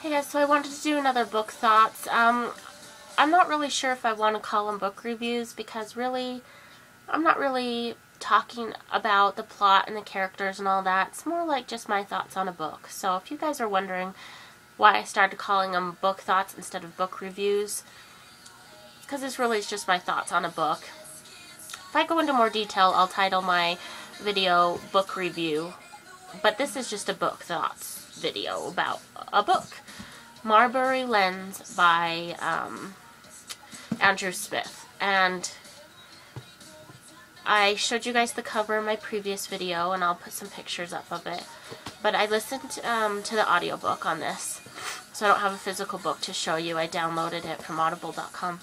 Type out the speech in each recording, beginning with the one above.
Hey guys, so I wanted to do another book thoughts. I'm not really sure if I want to call them book reviews because really, I'm not really talking about the plot and the characters and all that. It's more like just my thoughts on a book. So if you guys are wondering why I started calling them book thoughts instead of book reviews, because this really is just my thoughts on a book. If I go into more detail, I'll title my video book review, but this is just a book thoughts video about a book. Marbury Lens by Andrew Smith. And I showed you guys the cover in my previous video, and I'll put some pictures up of it. But I listened to the audiobook on this, so I don't have a physical book to show you. I downloaded it from audible.com.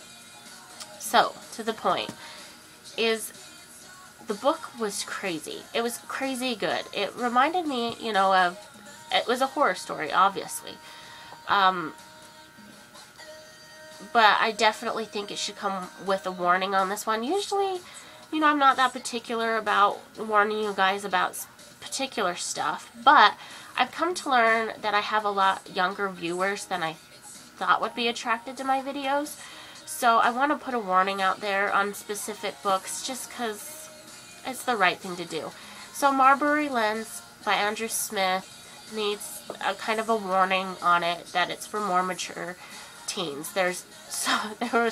So, to the point, is the book was crazy. It was crazy good. It reminded me, you know, of, it was a horror story, obviously. But I definitely think it should come with a warning on this one. Usually, you know, I'm not that particular about warning you guys about particular stuff, but I've come to learn that I have a lot younger viewers than I thought would be attracted to my videos. So I want to put a warning out there on specific books just because it's the right thing to do. So Marbury Lens by Andrew Smith needs a kind of a warning on it that it's for more mature teens. There was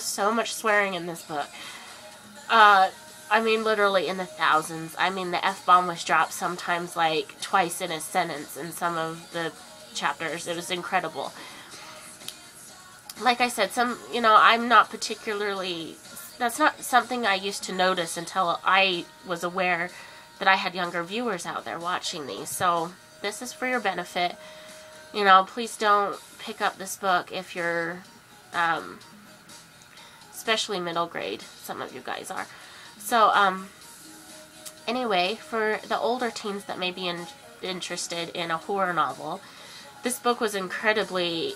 so much swearing in this book. I mean, literally in the thousands. I mean, the F-bomb was dropped sometimes like twice in a sentence in some of the chapters. It was incredible. Like I said, you know, I'm not particularly, that's not something I used to notice until I was aware that I had younger viewers out there watching these. So this is for your benefit. You know, please don't pick up this book if you're, especially middle grade. Some of you guys are. So, anyway, for the older teens that may be interested in a horror novel, this book was incredibly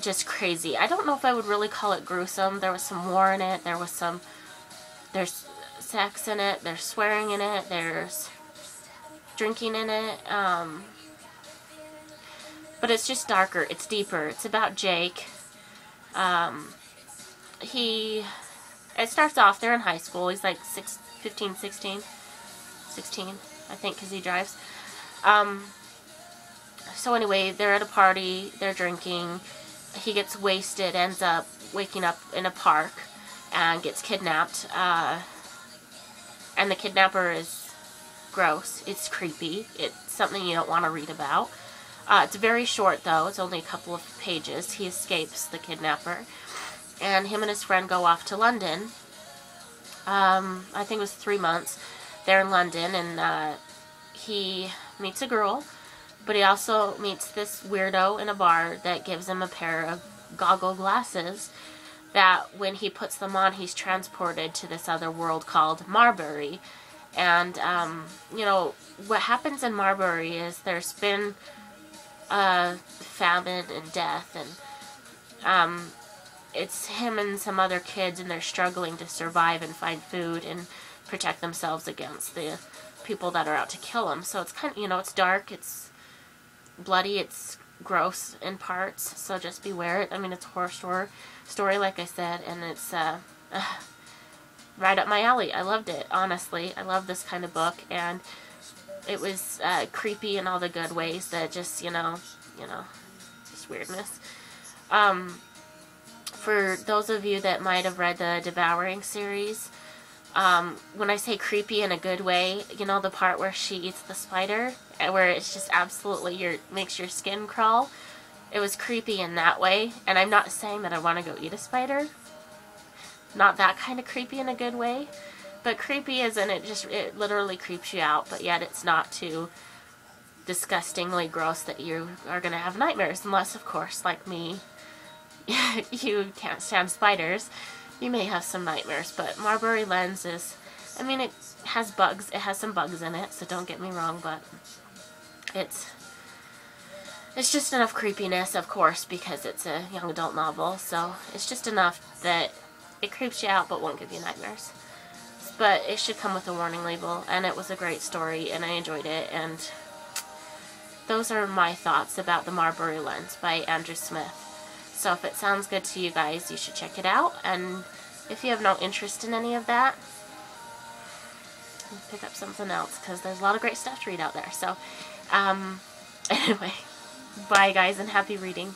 just crazy. I don't know if I would really call it gruesome. There was some war in it. There's sex in it. There's swearing in it. There's drinking in it. But it's just darker. It's deeper. It's about Jake. It starts off, they're in high school. He's like 16, I think, because he drives. So anyway, they're at a party. They're drinking. He gets wasted, ends up waking up in a park, and gets kidnapped. And the kidnapper is gross. It's creepy. It's something you don't want to read about. It's very short, though. It's only a couple of pages. He escapes the kidnapper, and him and his friend go off to London. I think it was 3 months. They're in London, and he meets a girl, but he also meets this weirdo in a bar that gives him a pair of goggle glasses that when he puts them on, he's transported to this other world called Marbury. And, you know, what happens in Marbury is there's been famine and death, and it's him and some other kids, and they're struggling to survive and find food and protect themselves against the people that are out to kill them. So it's kind of, you know, it's dark, it's bloody, it's gross in parts, so just beware. I mean, it's a horror story, like I said, and it's right up my alley. I loved it, honestly. I love this kind of book, and it was creepy in all the good ways that just, you know, just weirdness. For those of you that might have read the Devouring series, when I say creepy in a good way, you know the part where she eats the spider, where it's just absolutely makes your skin crawl? It was creepy in that way, and I'm not saying that I want to go eat a spider. Not that kind of creepy in a good way, but creepy as in it literally creeps you out, but yet it's not too disgustingly gross that you are going to have nightmares, unless, of course, like me, you can't stand spiders. You may have some nightmares, but Marbury Lens is, I mean, it has bugs. It has some bugs in it, so don't get me wrong, but it's just enough creepiness, of course, because it's a young adult novel, so it's just enough that it creeps you out but won't give you nightmares. But it should come with a warning label, and it was a great story, and I enjoyed it, and those are my thoughts about the Marbury lens by Andrew Smith. So if it sounds good to you guys, you should check it out. And if you have no interest in any of that, pick up something else, because there's a lot of great stuff to read out there. So anyway, bye guys, and happy reading.